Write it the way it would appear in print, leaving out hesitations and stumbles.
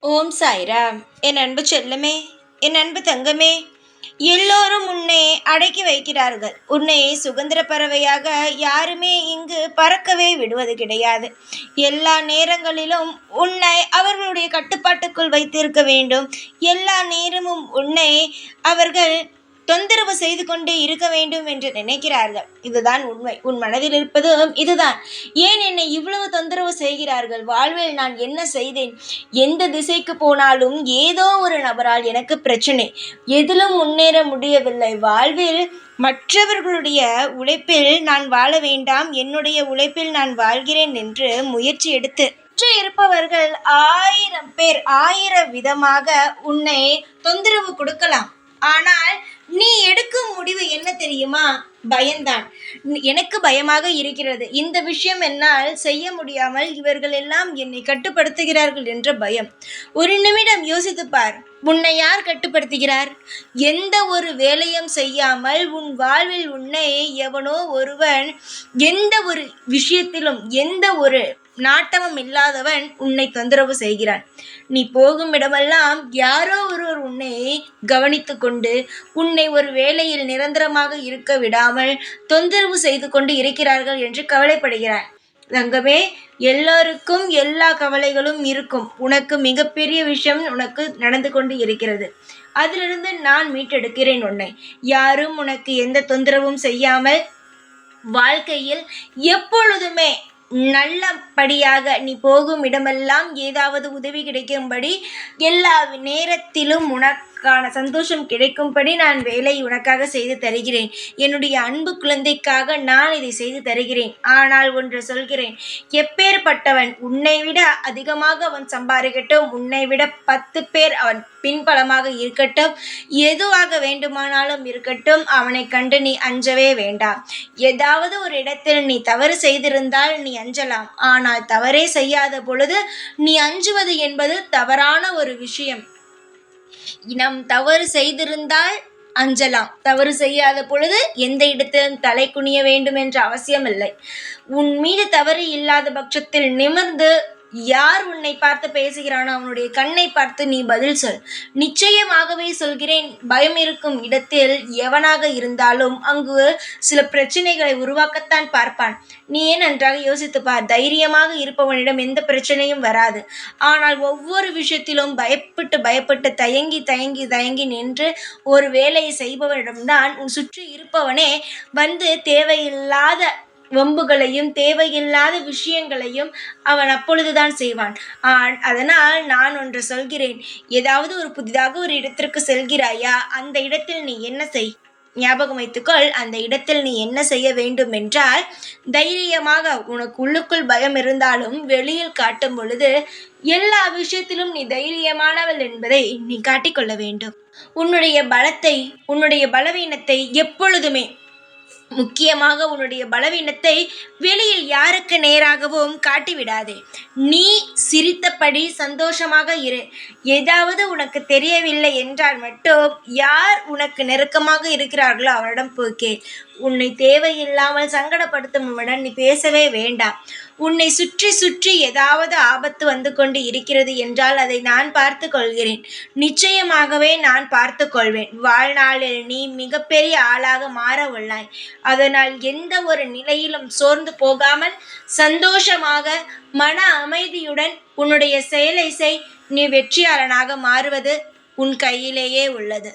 ஓம் சாய்ராம். என் அன்பு செல்லமே, என் அன்பு தங்கமே, எல்லோரும் உன்னை அடக்கி வைக்கிறார்கள். உன்னை சுதந்திர பறவையாக யாருமே இங்கு பறக்கவே விடுவது கிடையாது. எல்லா நேரங்களிலும் உன்னை அவர்களுடைய கட்டுப்பாட்டுக்குள் வைத்திருக்க வேண்டும். எல்லா நேரமும் உன்னை அவர்கள் தொந்தரவு செய்து கொண்டே இருக்க வேண்டும் என்று நினைக்கிறார்கள். இதுதான் உண்மை. உன் மனதில் இருப்பதும் இதுதான். ஏன் என்னை இவ்வளவு தொந்தரவு செய்கிறார்கள்? வாழ்வில் நான் என்ன செய்தேன்? எந்த திசைக்கு போனாலும் ஏதோ ஒரு நபரால் எனக்கு பிரச்சனை. எதிலும் முன்னேற முடியவில்லை. வாழ்வில் மற்றவர்களுடைய உழைப்பில் நான் வாழ வேண்டாம், என்னுடைய உழைப்பில் நான் வாழ்கிறேன் என்று முயற்சி எடுத்து இருப்பவர்கள் 1000 பேர் 1000 விதமாக உன்னை தொந்தரவு கொடுக்கலாம். ஆனால் நீ எடுக்கும் முடிவு என்ன தெரியுமா? பயம்தான். எனக்கு பயமாக இருக்கிறது. இந்த விஷயம் என்னால் செய்ய முடியாமல் இவர்கள் எல்லாம் என்னை கட்டுப்படுத்துகிறார்கள் என்ற பயம். ஒரு நிமிடம் யோசித்து பார். உன்னை யார் கட்டுப்படுத்துகிறார்? எந்த ஒரு வேலையும் செய்யாமல் உன் வாழ்வில் உன்னை எவனோ ஒருவன் எந்த ஒரு விஷயத்திலும் எந்த ஒரு நாட்டமும் இல்லாதவன் உன்னை தொந்தரவு செய்கிறான். நீ போகும் இடமெல்லாம் யாரோ ஒருவர் உன்னை கவனித்து கொண்டு உன்னை ஒரு வேலையில் நிரந்தரமாக இருக்க விடாமல் தொந்தரவு செய்து கொண்டு இருக்கிறார்கள் என்று கவலைப்படுகிறாய். தங்கமே, எல்லோருக்கும் எல்லா கவலைகளும் இருக்கும். உனக்கு மிகப்பெரிய விஷயம் உனக்கு நடந்து கொண்டு இருக்கிறது. அதிலிருந்து நான் மீட்டெடுக்கிறேன் உன்னை. யாரும் உனக்கு எந்த தொந்தரவும் செய்யாமல் வாழ்க்கையில் எப்பொழுதுமே நல்லபடியாக நீ போகும் இடமெல்லாம் ஏதாவது உதவி கிடைக்கும்படி, எல்லா நேரத்திலும் உனக்கான சந்தோஷம் கிடைக்கும்படி நான் வேலை உனக்காக செய்து தருகிறேன். என்னுடைய அன்பு குழந்தைக்காக நான் இதை செய்து தருகிறேன். ஆனால் ஒன்று சொல்கிறேன், எப்பேற்பட்டவன் உன்னை விட அதிகமாக அவன் சம்பாதிக்கட்டும், உன்னை விட 10 பேர் அவன் பின்பலமாக இருக்கட்டும், எதுவாக வேண்டுமானாலும் இருக்கட்டும், அவனை கண்டு நீ அஞ்சவே வேண்டாம். ஏதாவது ஒரு இடத்தில் நீ தவறு செய்திருந்தால் நீ அஞ்சலாம். ஆனால் தவறே செய்யாத பொழுது நீ அஞ்சுவது என்பது தவறான ஒரு விஷயம். நம் தவறு செய்திருந்தால் அஞ்சலாம். தவறு செய்யாத பொழுது எந்த இடத்திலும் தலை குனிய வேண்டும் என்ற அவசியம் இல்லை. உன் மீது தவறு இல்லாத பட்சத்தில் நிமிர்ந்து யார் உன்னை பார்த்து பேசுகிறானோ அவனுடைய கண்ணை பார்த்து நீ பதில் சொல். நிச்சயமாகவே சொல்கிறேன், பயம் இருக்கும் இடத்தில் எவனாக இருந்தாலும் அங்கு சில பிரச்சனைகளை உருவாக்கத்தான் பார்ப்பான். நீ ஏன் நன்றாக யோசித்து பார். தைரியமாக இருப்பவனிடம் எந்த பிரச்சனையும் வராது. ஆனால் ஒவ்வொரு விஷயத்திலும் பயப்பட்டு தயங்கி நின்று ஒரு வேலையை செய்பவனிடம்தான் உன் சுற்றி இருப்பவனே வந்து தேவையில்லாத வம்புகளையும் தேவையில்லாத விஷயங்களையும் அவன் அப்பொழுதுதான் செய்வான். அதனால் நான் ஒன்று சொல்கிறேன், ஏதாவது ஒரு புதிதாக ஒரு இடத்திற்கு செல்கிறாயா? அந்த இடத்தில் நீ என்ன செய்? ஞாபகம் வைத்துக்கொள், அந்த இடத்தில் நீ என்ன செய்ய வேண்டும் என்றால், தைரியமாக உனக்கு உள்ளுக்குள் பயம் இருந்தாலும் வெளியில் காட்டும் பொழுது எல்லா விஷயத்திலும் நீ தைரியமானவள் என்பதை நீ காட்டிக்கொள்ள வேண்டும். உன்னுடைய பலத்தை, உன்னுடைய பலவீனத்தை எப்பொழுதுமே, முக்கியமாக உன்னுடைய பலவீனத்தை வெளியில் யாருக்கு நேராகவும் காட்டிவிடாதே. நீ சிரித்தபடி சந்தோஷமாக இரு. ஏதாவது உனக்கு தெரியவில்லை என்றால் மட்டும் யார் உனக்கு நெருக்கமாக இருக்கிறார்களோ அவரிடம் போய் கேள். உன்னை தேவையில்லாமல் சங்கடப்படுத்தும் நீ பேசவே வேண்டாம். உன்னை சுற்றி ஏதாவது ஆபத்து வந்து கொண்டு இருக்கிறது என்றால் அதை நான் பார்த்து கொள்கிறேன். நிச்சயமாகவே நான் பார்த்து கொள்வேன். வாழ்நாளில் நீ மிகப்பெரிய ஆளாக மாற உள்ளாய். அதனால் எந்த ஒரு நிலையிலும் சோர்ந்து போகாமல் சந்தோஷமாக மன அமைதியுடன் உன்னுடைய செயலை செய். நீ வெற்றியாளனாக மாறுவது உன் கையிலேயே உள்ளது.